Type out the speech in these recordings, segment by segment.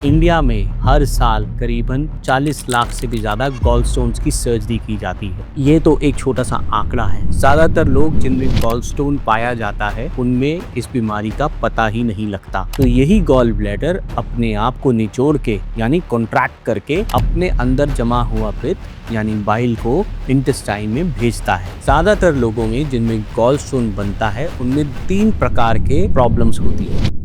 India में हर साल करीबन 40 लाख से भी ज्यादा गॉलस्टोन्स की सर्जरी की जाती है। ये तो एक छोटा सा आंकड़ा है। ज्यादातर लोग जिनमें गॉलस्टोन पाया जाता है उनमें इस बीमारी का पता ही नहीं लगता। तो यही गॉल ब्लैडर अपने आप को निचोड़ के यानी कॉन्ट्रैक्ट करके अपने अंदर जमा हुआ पित्त यानी बाइल को इंटेस्टाइन में भेजता है। ज्यादातर लोगों में जिनमें गॉलस्टोन बनता है उनमें 3 प्रकार के प्रॉब्लम्स होती है।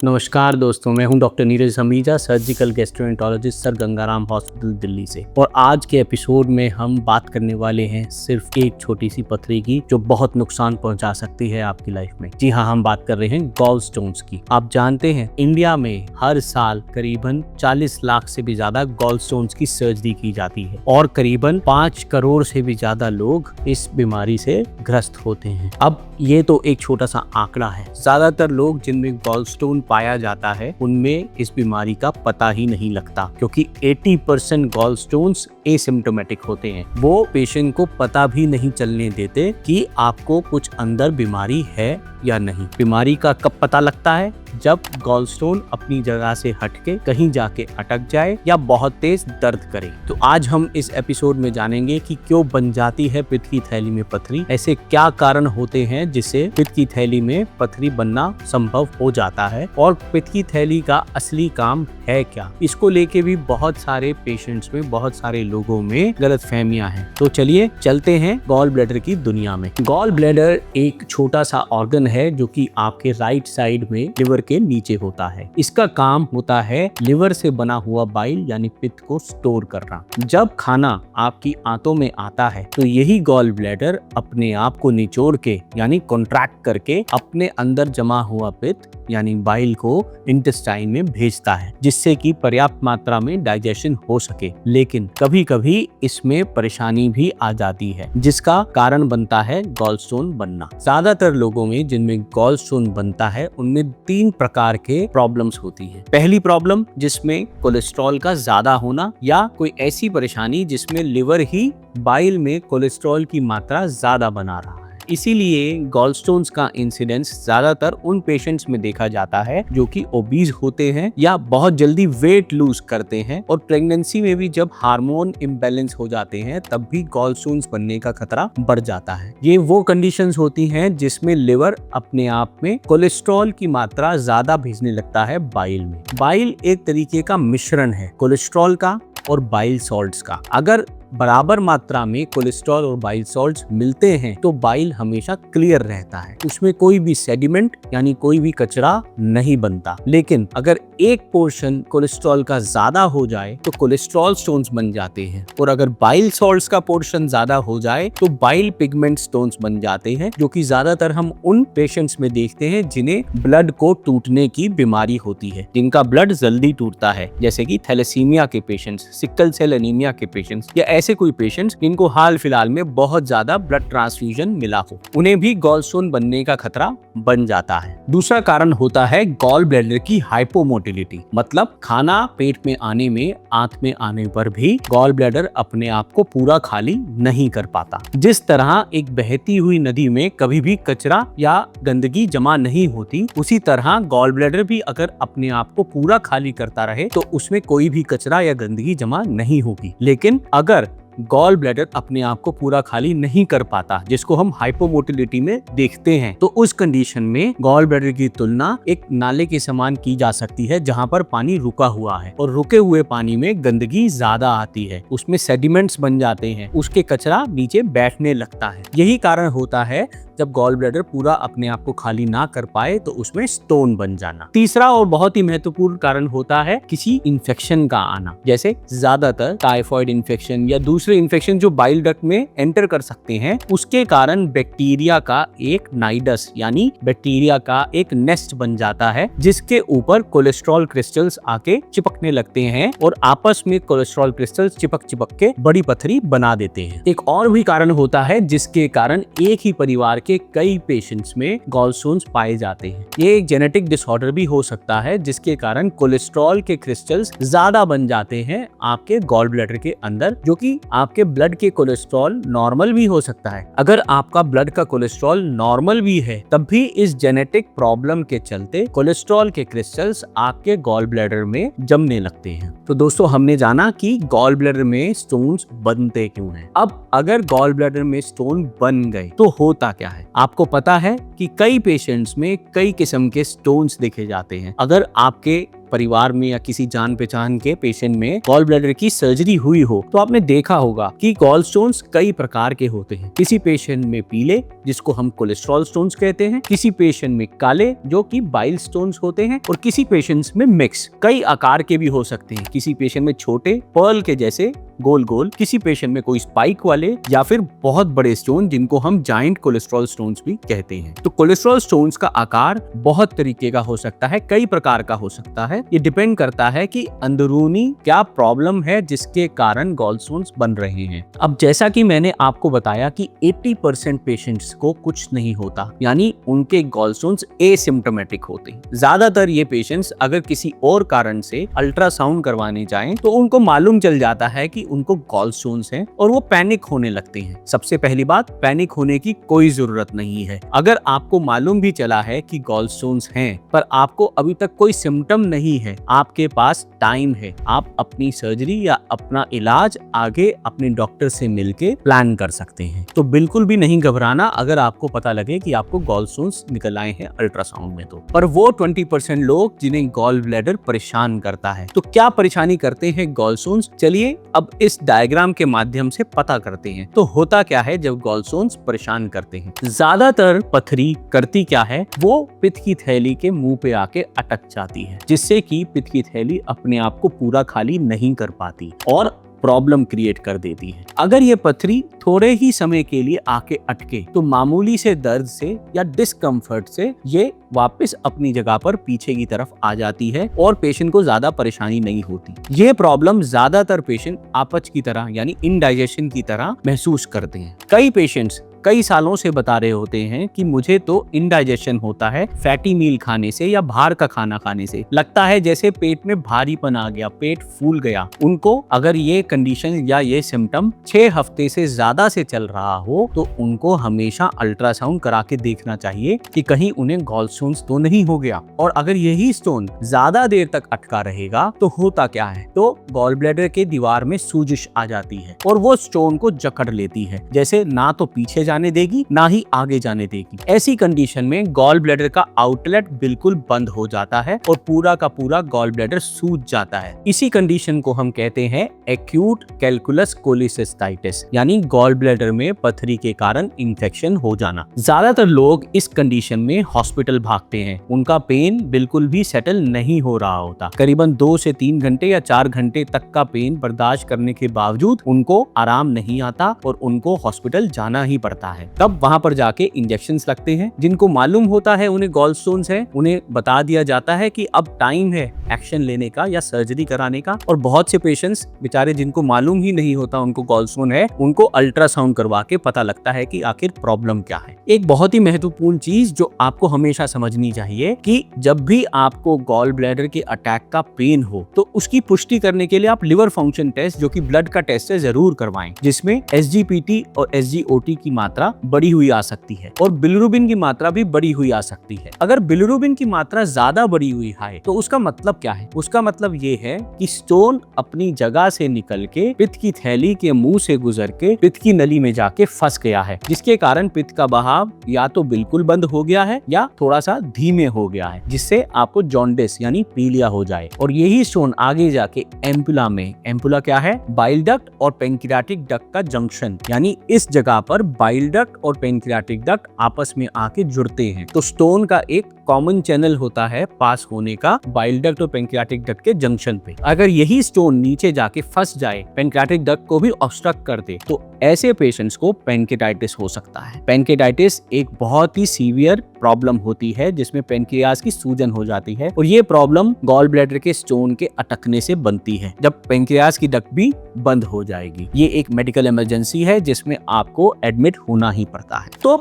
नमस्कार दोस्तों, मैं हूं doctor Neeraj Sameeja, surgical gastroenterologist, Sir Gangaram hospital Delhi से। और आज के एपिसोड में हम बात करने वाले हैं सिर्फ एक छोटी सी पथरी की जो बहुत नुकसान पहुंचा सकती है आपकी लाइफ में। जी हाँ, हम बात कर रहे हैं गॉलस्टोन्स की। आप जानते हैं इंडिया में हर साल करीबन 40 लाख से भी ज्यादा गॉलस्टोन्स की सर्जरी की जाती है और करीबन 5 करोड़ से भी ज्यादा लोग इस बीमारी से ग्रस्त होते हैं। अब ये तो एक छोटा सा आंकड़ा है। ज्यादातर लोग जिनमें गॉलस्टोन पाया जाता है उनमें इस बीमारी का पता ही नहीं लगता, क्योंकि 80% गॉलस्टोन्स एसिम्प्टोमेटिक होते हैं। वो पेशेंट को पता भी नहीं चलने देते कि आपको कुछ अंदर बीमारी है या नहीं। बीमारी का कब पता लगता है? जब गॉलस्टोन अपनी जगह से हटके कहीं जाके अटक जाए या बहुत तेज दर्द करे। तो आज हम इस एपिसोड में जानेंगे कि क्यों बन जाती है पित्त की थैली में पथरी, ऐसे क्या कारण होते हैं जिससे पित्त की थैली में पथरी बनना संभव हो जाता है और पित्त की थैली का असली काम है क्या। इसको लेके भी बहुत सारे पेशेंट्स में, बहुत सारे लोगों में गलतफहमियां हैं। तो चलिए चलते हैं गॉल ब्लैडर की दुनिया में। गॉल ब्लैडर एक छोटा सा ऑर्गन है जो कि आपके राइट साइड में लिवर के नीचे होता है। इसका काम होता है लिवर से बना हुआ बाइल यानी पित्त को स्टोर करना। जब खाना आपकी आंतों में आता है तो यही गॉल ब्लैडर अपने आप को निचोड़ के यानी कॉन्ट्रैक्ट करके अपने अंदर जमा हुआ पित्त यानी बाइल को इंटेस्टाइन में भेजता है, जिससे कि पर्याप्त मात्रा में डाइजेशन हो सके। लेकिन कभी कभी इसमें परेशानी भी आ जाती है जिसका कारण बनता है गॉलस्टोन बनना। ज्यादातर लोगों में जिनमें गॉलस्टोन बनता है उनमें 3 प्रकार के प्रॉब्लम्स होती है। पहली प्रॉब्लम जिसमें कोलेस्ट्रॉल का ज्यादा होना या कोई ऐसी परेशानी जिसमें लिवर ही बाइल में कोलेस्ट्रॉल की मात्रा ज्यादा बना रहा है। इसीलिए गॉलस्टोन्स का इंसिडेंस ज्यादातर उन पेशेंट्स में देखा जाता है जो कि ओबीज होते हैं या बहुत जल्दी वेट लूज करते हैं। और प्रेगनेंसी में भी जब हार्मोन इम्बैलेंस हो जाते हैं तब भी गॉलस्टोन्स बनने का खतरा बढ़ जाता है। ये वो कंडीशंस होती हैं जिसमें लिवर अपने आप में कोलेस्ट्रॉल की मात्रा ज्यादा भेजने लगता है बाइल में। बाइल एक तरीके का मिश्रण है कोलेस्ट्रॉल का और बाइल सॉल्ट्स का। अगर बराबर मात्रा में कोलेस्ट्रॉल और बाइल सॉल्ट्स मिलते हैं तो बाइल हमेशा क्लियर रहता है, उसमें कोई भी सेडिमेंट यानी कोई भी कचरा नहीं बनता। लेकिन अगर एक पोर्शन कोलेस्ट्रॉल का ज्यादा हो जाए तो कोलेस्ट्रॉल स्टोन्स बन जाते हैं, और अगर बाइल सॉल्ट्स का पोर्शन ज्यादा हो जाए तो बाइल पिगमेंट स्टोन्स बन जाते हैं, जो कि ज्यादातर हम उन पेशेंट्स में देखते हैं जिन्हें ब्लड को टूटने की बीमारी होती है, जिनका ब्लड जल्दी टूटता है, जैसे कि थैलेसीमिया के पेशेंट्स, सिकल सेल एनीमिया के पेशेंट्स या ऐसे कोई पेशेंट्स जिनको हाल फिलहाल में बहुत ज्यादा ब्लड ट्रांसफ्यूजन मिला हो, उन्हें भी गॉलस्टोन बनने का खतरा बन जाता है। दूसरा कारण होता है गॉल ब्लैडर की हाइपोमोटिलिटी, मतलब खाना पेट में आने में, आंत में आने पर भी गॉल ब्लैडर अपने आप को पूरा खाली नहीं कर पाता। जिस तरह एक बहती हुई नदी में कभी भी कचरा या गंदगी जमा नहीं होती, उसी तरह गॉल ब्लैडर भी अगर अपने आप को पूरा खाली करता रहे तो उसमें कोई भी कचरा या गंदगी जमा नहीं होगी। लेकिन अगर गॉल ब्लैडर अपने आप को पूरा खाली नहीं कर पाता, जिसको हम हाइपोमोटिलिटी में देखते हैं, तो उस कंडीशन में गॉल ब्लैडर की तुलना एक नाले के समान की जा सकती है जहां पर पानी रुका हुआ है और रुके हुए पानी में गंदगी ज्यादा आती है, उसमें सेडिमेंट्स बन जाते हैं, उसके कचरा नीचे बैठने लगता है। यही कारण होता है जब गॉल ब्लैडर पूरा अपने आप को खाली ना कर पाए तो उसमें स्टोन बन जाना। तीसरा और बहुत ही महत्वपूर्ण कारण होता है किसी इन्फेक्शन का आना, जैसे ज्यादातर टाइफॉइड इन्फेक्शन या दूसरे इन्फेक्शन जो बाइल डक्ट में एंटर कर सकते हैं, उसके कारण बैक्टीरिया का एक नाइडस यानी बैक्टीरिया का एक नेस्ट बन जाता है, जिसके ऊपर कोलेस्ट्रॉल क्रिस्टल्स आके चिपकने लगते हैं और आपस में कोलेस्ट्रॉल क्रिस्टल्स चिपक के बड़ी पथरी बना देते हैं। एक और भी कारण होता है जिसके कारण एक ही परिवार के कई पेशेंट्स में गॉल स्टोन्स पाए जाते हैं। ये एक जेनेटिक डिसऑर्डर भी हो सकता है जिसके कारण कोलेस्ट्रॉल के क्रिस्टल्स ज्यादा बन जाते हैं आपके गॉल ब्लैडर के अंदर, जो कि आपके ब्लड के कोलेस्ट्रॉल नॉर्मल भी हो सकता है। अगर आपका ब्लड का कोलेस्ट्रॉल नॉर्मल भी है तब भी इस जेनेटिक प्रॉब्लम के चलते कोलेस्ट्रॉल के क्रिस्टल्स आपके गॉल ब्लैडर में जमने लगते हैं। तो दोस्तों, हमने जाना कि गॉल ब्लैडर में स्टोन्स बनते क्यों हैं। अब अगर गॉल ब्लैडर में स्टोन बन गए तो होता क्या है। आपको पता है कि कई पेशेंट्स में कई किस्म के स्टोन्स देखे जाते हैं। अगर आपके परिवार में या किसी जान पहचान के पेशेंट में गॉल ब्लैडर की सर्जरी हुई हो तो आपने देखा होगा कि गॉल स्टोन्स कई प्रकार के होते हैं। किसी पेशेंट में पीले, जिसको हम कोलेस्ट्रॉल स्टोन्स कहते हैं, किसी पेशेंट में काले, जो कि बाइल स्टोन्स होते हैं, और किसी पेशेंट्स में मिक्स, कई आकार के भी हो सकते हैं। किसी पेशेंट में छोटे पर्ल के जैसे गोल गोल, किसी पेशेंट में कोई स्पाइक वाले, या फिर बहुत बड़े स्टोन जिनको हम जाइंट कोलेस्ट्रॉल स्टोन्स भी कहते हैं। तो कोलेस्ट्रॉल स्टोन्स का आकार बहुत तरीके का हो सकता है, कई प्रकार का हो सकता है। ये डिपेंड करता है कि अंदरूनी क्या प्रॉब्लम है जिसके कारण गॉल स्टोन्स बन रहे हैं। अब जैसा कि मैंने आपको बताया कि 80% पेशेंट्स को कुछ नहीं होता, यानी उनके गॉल स्टोन्स एसिम्प्टोमेटिक होते हैं। ज्यादातर ये पेशेंट्स अगर किसी और कारण से अल्ट्रासाउंड करवाने जाएं तो उनको मालूम चल जाता है कि उनको गॉल स्टोन्स हैं और वो पैनिक होने लगते हैं। सबसे पहली बात, पैनिक होने की कोई जरूरत नहीं है। अगर आपको मालूम भी चला है कि गॉल स्टोन्स हैं पर आपको अभी तक कोई सिम्टम नहीं है, आपके पास टाइम है। आप अपनी सर्जरी या अपना इलाज आगे अपने डॉक्टर से मिलके प्लान कर सकते हैं। तो बिल्कुल भी नहीं घबराना अगर आपको पता लगे कि आपको गॉल स्टोन्स निकल आए हैं अल्ट्रासाउंड में तो। पर वो 20% लोग जिन्हें गॉल ब्लैडर परेशान करता है, तो क्या परेशानी करते हैं गॉल स्टोन्स, चलिए अब इस डायग्राम के माध्यम से पता करते हैं। तो होता क्या है जब गॉल स्टोन्स परेशान करते हैं। ज्यादातर पथरी करती क्या है, वो पित्त की थैली के मुंह पे आके अटक जाती है, जिससे कि पित्त की थैली अपने आप को पूरा खाली नहीं कर पाती और प्रॉब्लम क्रिएट कर देती है। अगर ये पथरी थोड़े ही समय के लिए आके अटके तो मामूली से दर्द से या डिस्कम्फर्ट से ये वापस अपनी जगह पर पीछे की तरफ आ जाती है और पेशेंट को ज्यादा परेशानी नहीं होती। ये प्रॉब्लम ज्यादातर पेशेंट अपच की तरह यानी इनडाइजेशन की तरह महसूस करते हैं। कई पेशेंट्स कई सालों से बता रहे होते हैं कि मुझे तो इनडाइजेशन होता है फैटी मील खाने से या बाहर का खाना खाने से, लगता है जैसे पेट में भारीपन आ गया, पेट फूल गया। उनको अगर ये कंडीशन या ये सिम्टम 6 हफ्ते से ज्यादा से चल रहा हो तो उनको हमेशा अल्ट्रासाउंड करा के देखना चाहिए कि कहीं उन्हें गॉल स्टोन्स तो नहीं हो गया। और अगर यही स्टोन ज्यादा देर तक अटका रहेगा तो होता क्या है, तो गॉल ब्लैडर के दीवार में सूजिश आ जाती है और वो स्टोन को जकड़ लेती है, जैसे ना तो पीछे जाने देगी ना ही आगे जाने देगी। ऐसी कंडीशन में गॉल ब्लैडर का आउटलेट बिल्कुल बंद हो जाता है और पूरा का पूरा गॉल ब्लैडर सूज जाता है। इसी कंडीशन को हम कहते हैं एक्यूट कैलकुलस कोलिसिस्टाइटिस, यानी गॉल ब्लैडर में पथरी के कारण इंफेक्शन हो जाना। ज्यादातर लोग इस कंडीशन में हॉस्पिटल भागते हैं। उनका पेन बिल्कुल भी सेटल नहीं हो रहा होता। करीबन 2 से 3 घंटे या 4 घंटे तक का पेन बर्दाश्त करने के बावजूद उनको आराम नहीं आता और उनको हॉस्पिटल जाना ही पड़ता है। तब वहां पर जाके इंजेक्शंस लगते हैं। जिनको मालूम होता है उन्हें गॉल स्टोन्स है, उन्हें बता दिया जाता है कि अब टाइम है एक्शन लेने का या सर्जरी कराने का। और बहुत से पेशेंट्स बेचारे जिनको मालूम ही नहीं होता उनको गॉल स्टोन है, उनको अल्ट्रासाउंड करवा के पता लगता है कि आखिर प्रॉब्लम क्या है। एक बहुत ही महत्वपूर्ण चीज जो आपको हमेशा समझनी चाहिए कि जब भी आपको गॉल ब्लैडर के अटैक का पेन हो तो उसकी पुष्टि करने के लिए आप लिवर फंक्शन टेस्ट, जो कि ब्लड का टेस्ट है, जरूर करवाएं, जिसमें SGPT और SGOT की मात्रा बढ़ी हुई आ सकती है और बिलिरुबिन की मात्रा भी बढ़ी हुई आ सकती है। अगर बिलिरुबिन की मात्रा ज्यादा बढ़ी हुई है तो उसका मतलब क्या है? उसका मतलब ये है कि स्टोन अपनी जगह से निकल के पित्त की थैली के मुंह से गुजर के पित्त की नली में जाके फंस गया है, जिसके कारण पित्त का बहाव या तो बिल्कुल बंद हो गया है या थोड़ा सा धीमे हो गया है, जिससे आपको जॉन्डिस यानी पीलिया हो जाए। और यही स्टोन आगे जाके एम्पुला में, एम्पुला क्या है? बाइल डक्ट और पेंक्रियाटिक डक्ट का जंक्शन, यानी इस जगह पर बाइल डक्ट और पेंक्रियाटिक डक्ट आपस में आके जुड़ते हैं। तो स्टोन का एक कॉमन चैनल होता है पास होने का बाइल डक्ट और पेंक्रियाटिक डक्ट के जंक्शन पे। अगर यही स्टोन नीचे जाके फंस जाए, पेंक्रियाटिक डक्ट को भी ऑब्स्ट्रक्ट कर दे, तो ऐसे पेशेंट्स को पेनकेटाइटिस हो सकता है। पेनकेटाइटिस एक बहुत ही सीवियर प्रॉब्लम होती है जिसमें पेनक्रियाज की सूजन हो जाती है और ये प्रॉब्लम गॉल ब्लैडर के स्टोन के अटकने से बनती है, जब पेनक्रियाज की डक्ट भी बंद हो जाएगी। ये एक मेडिकल इमरजेंसी है जिसमें आपको एडमिट होना ही पड़ता है। तो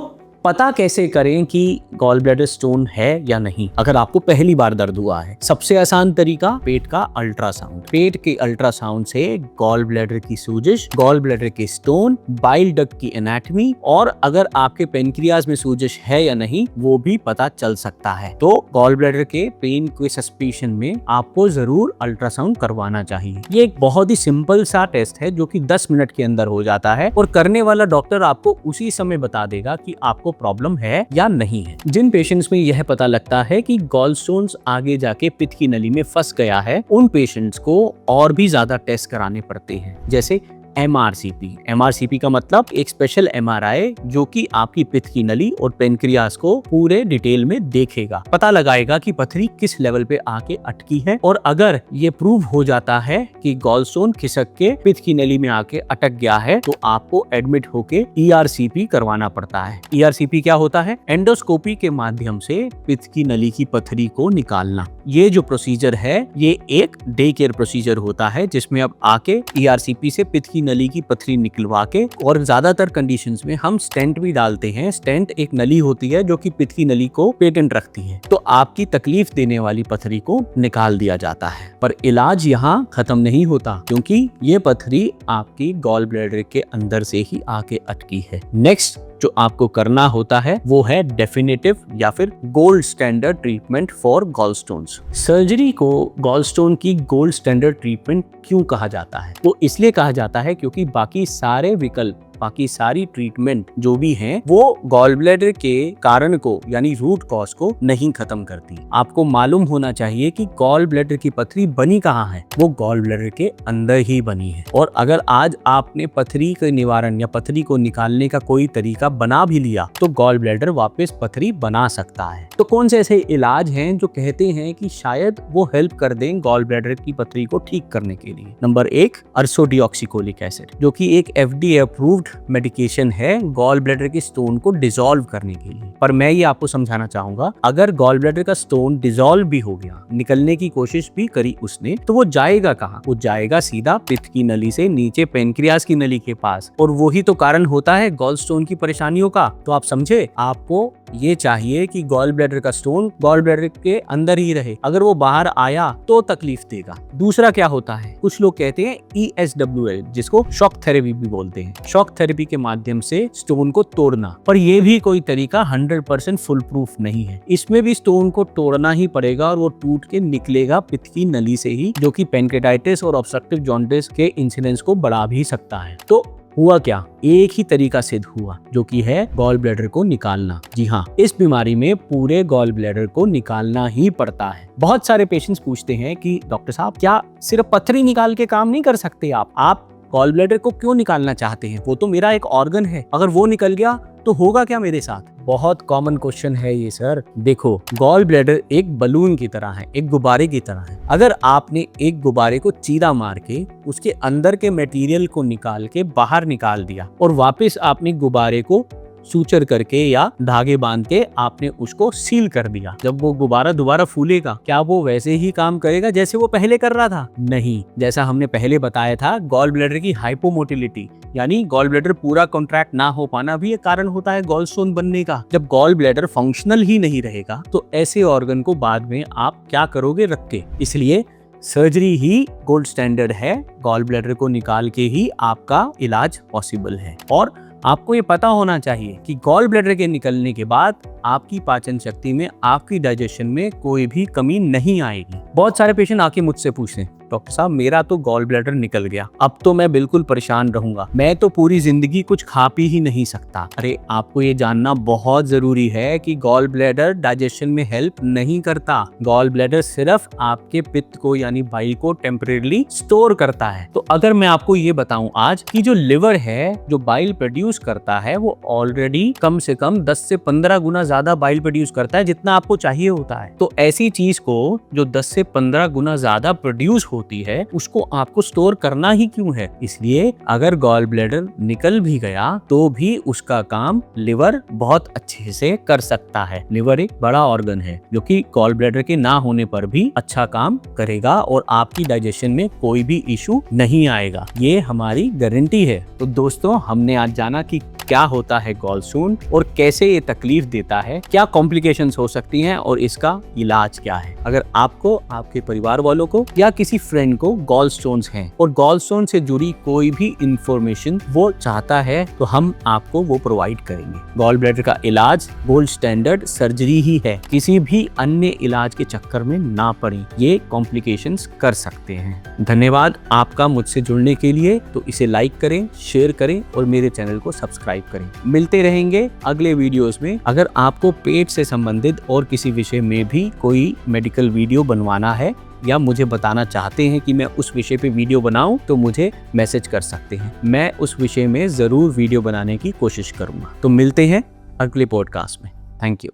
पता कैसे करें कि गॉल ब्लैडर स्टोन है या नहीं अगर आपको पहली बार दर्द हुआ है? सबसे आसान तरीका, पेट का अल्ट्रासाउंड। पेट के अल्ट्रासाउंड से गॉल ब्लैडर की सूजिश, गॉल ब्लैडर के स्टोन, बाइल डक्ट की एनाटॉमी और अगर आपके पेनक्रियाज में सूजिश है या नहीं वो भी पता चल सकता है। तो गॉल ब्लैडर के पेन के सस्पेशन में आपको जरूर अल्ट्रासाउंड करवाना चाहिए। ये एक बहुत ही सिंपल सा टेस्ट है जो कि 10 मिनट के अंदर हो जाता है और करने वाला डॉक्टर आपको उसी समय बता देगा कि आपको प्रॉब्लम है या नहीं है। जिन पेशेंट्स में यह पता लगता है कि गॉल स्टोन्स आगे जाके पित्त की नली में फंस गया है, उन पेशेंट्स को और भी ज्यादा टेस्ट कराने पड़ते हैं, जैसे MRCP। MRCP का मतलब एक स्पेशल MRI जो कि आपकी पित्त की नली और पेनक्रियास को पूरे डिटेल में देखेगा, पता लगाएगा कि पथरी किस लेवल पे आके अटकी है और अगर ये प्रूव हो जाता है कि गॉल स्टोन खिसक के पित्त की नली में आके अटक गया है तो आपको एडमिट होके ERCP करवाना पड़ता है। ERCP क्या होता है? एंडोस्कोपी के माध्यम से पित्त की नली की पथरी को निकालना। ये जो प्रोसीजर है ये एक डे केयर प्रोसीजर होता है जिसमें अब आके ERCP से पित्त की नली की पथरी निकलवा के, और ज्यादातर कंडीशंस में हम स्टेंट भी डालते हैं। स्टेंट एक नली होती है जो कि पित्त की नली को पेटेंट रखती है, तो आपकी तकलीफ देने वाली पथरी को निकाल दिया जाता है। पर इलाज यहाँ खत्म नहीं होता क्योंकि ये पथरी आपकी गॉल ब्लैडर के अंदर से ही आके अटकी है। नेक्स्ट जो आपको करना होता है वो है डेफिनेटिव या फिर gold standard treatment for gall stones. Surgery को गॉल स्टोन की गोल्ड स्टैंडर्ड ट्रीटमेंट क्यों कहा जाता है? वो इसलिए कहा जाता है क्योंकि बाकी सारे विकल्प, बाकी सारी ट्रीटमेंट जो भी हैं वो गॉल ब्लैडर के कारण को यानी रूट कॉज को नहीं खत्म करती। आपको मालूम होना चाहिए कि गॉल ब्लैडर की पथरी बनी कहाँ है, वो गॉल ब्लैडर के अंदर ही बनी है। और अगर आज आपने पथरी के निवारण या पथरी को निकालने का कोई तरीका बना भी लिया तो गॉल ब्लैडर वापस पथरी बना सकता है। तो कौन से ऐसे इलाज हैं जो कहते हैं कि शायद वो हेल्प कर दें गॉल ब्लैडर की पथरी को ठीक करने के लिए? नंबर 1, अर्सोडिऑक्सिकोलिक एसिड, जो कि एक FDA अप्रूव्ड मेडिकेशन है गॉल ब्लैडर के स्टोन को डिसॉल्व करने के लिए। पर मैं ये आपको समझाना चाहूंगा, अगर गॉल ब्लैडर का स्टोन डिसॉल्व भी हो गया, निकलने की कोशिश भी करी उसने, तो वो जाएगा कहाँ? वो जाएगा सीधा पित्त की नली से नीचे पेनक्रियास की नली के पास, और वही तो कारण होता है गॉल स्टोन की परेशानियों का। तो आप समझे, आपको ये चाहिए कि गॉल ब्लैडर का स्टोन गॉल ब्लैडर के अंदर ही रहे, अगर वो बाहर आया तो तकलीफ देगा। दूसरा क्या होता है, कुछ लोग कहते हैं ESWL, जिसको शॉक थेरेपी भी बोलते हैं। शॉक थेरेपी के माध्यम से स्टोन को तोड़ना, पर यह भी कोई तरीका 100% फुल प्रूफ नहीं है। इसमें भी स्टोन को तोड़ना ही पड़ेगा और वो टूट के निकलेगा पित्त की नली से ही, जो कि पेनक्रेटाइटिस और ऑब्स्ट्रक्टिव जॉन्डिस के इंसिडेंस को बढ़ा भी सकता है। तो हुआ क्या? एक ही तरीका सिद्ध हुआ जो कि है गॉल ब्लैडर को निकालना। जी हाँ, इस बीमारी में पूरे गॉल ब्लैडर को निकालना ही पड़ता है। बहुत सारे पेशेंट्स पूछते हैं कि डॉक्टर साहब क्या सिर्फ पथरी निकाल के काम नहीं कर सकते आप गॉल ब्लैडर को क्यों निकालना चाहते हैं? वो तो मेरा एक ऑर्गन है, अगर वो निकल गया तो होगा क्या मेरे साथ? बहुत कॉमन क्वेश्चन है ये सर। देखो, गॉल ब्लैडर एक बलून की तरह है, एक गुब्बारे की तरह है। अगर आपने एक गुब्बारे को चीरा मार के उसके अंदर के मटेरियल को निकाल के बाहर निकाल दिया और वापस आपने गुब्बारे को सूचर करके या धागे बांध के आपने उसको सील कर दिया, जब वो गुब्बारा दोबारा फूलेगा क्या वो वैसे ही काम करेगा जैसे वो पहले कर रहा था? नहीं। जैसा हमने पहले बताया था, गॉल ब्लैडर की हाइपोमोटिलिटी यानी गॉल ब्लैडर पूरा कॉन्ट्रैक्ट ना हो पाना भी एक कारण होता है गॉल स्टोन बनने का। जब गॉल ब्लैडर फंक्शनल ही नहीं रहेगा तो ऐसे ऑर्गन को बाद में आप क्या करोगे रख के? इसलिए सर्जरी ही गोल्ड स्टैंडर्ड है। गॉल ब्लैडर को निकाल के ही आपका इलाज पॉसिबल है। और आपको ये पता होना चाहिए कि गॉल ब्लैडर के निकलने के बाद आपकी पाचन शक्ति में, आपकी डाइजेशन में कोई भी कमी नहीं आएगी। बहुत सारे पेशेंट आके मुझसे पूछते हैं, डॉक्टर साहब मेरा तो गॉल ब्लैडर निकल गया, अब तो मैं बिल्कुल परेशान रहूंगा, मैं तो पूरी जिंदगी कुछ खा पी ही नहीं सकता। अरे आपको ये जानना बहुत जरूरी है कि गॉल ब्लैडर डाइजेशन में हेल्प नहीं करता। गॉल ब्लैडर सिर्फ आपके पित्त को यानी बाइल को टेम्परेरी स्टोर करता है। तो अगर मैं आपको ये बताऊं आज कि जो लिवर है जो बाइल प्रोड्यूस करता है वो ऑलरेडी कम से कम 10 से 15 गुना ज्यादा बाइल प्रोड्यूस करता है जितना आपको चाहिए होता है। तो ऐसी चीज को जो 10 से 15 गुना ज्यादा प्रोड्यूस होती है उसको आपको स्टोर करना ही क्यों है। इसलिए अगर गॉल ब्लैडर निकल भी गया तो भी उसका काम लिवर बहुत अच्छे से कर सकता है। लिवर एक बड़ा ऑर्गन है जो कि गॉल ब्लैडर के ना होने पर भी अच्छा काम करेगा और आपकी डाइजेशन में कोई भी इशू नहीं आएगा, ये हमारी गारंटी है। तो दोस्तों, हमने आज जाना कि क्या होता है गॉल स्टोन और कैसे ये तकलीफ देता है, क्या कॉम्प्लिकेशंस हो सकती हैं और इसका इलाज क्या है। अगर आपको, आपके परिवार वालों को या किसी फ्रेंड को गॉल स्टोन्स हैं और गॉल स्टोन से जुड़ी कोई भी इंफॉर्मेशन वो चाहता है तो हम आपको वो प्रोवाइड करेंगे। गॉल ब्लैडर का इलाज गोल्ड स्टैंडर्ड सर्जरी ही है, किसी भी अन्य इलाज के चक्कर में ना पड़े, ये कॉम्प्लिकेशंस कर सकते हैं। धन्यवाद आपका मुझसे जुड़ने के लिए। तो इसे लाइक करें, शेयर करें और मेरे चैनल को सब्सक्राइब करें। मिलते रहेंगे अगले वीडियोस में। अगर आपको पेट से संबंधित और किसी विषय में भी कोई मेडिकल वीडियो बनवाना है या मुझे बताना चाहते हैं कि मैं उस विषय पे वीडियो बनाऊं तो मुझे मैसेज कर सकते हैं। मैं उस विषय में जरूर वीडियो बनाने की कोशिश करूंगा। तो मिलते हैं अगले पॉडकास्ट में। Thank you.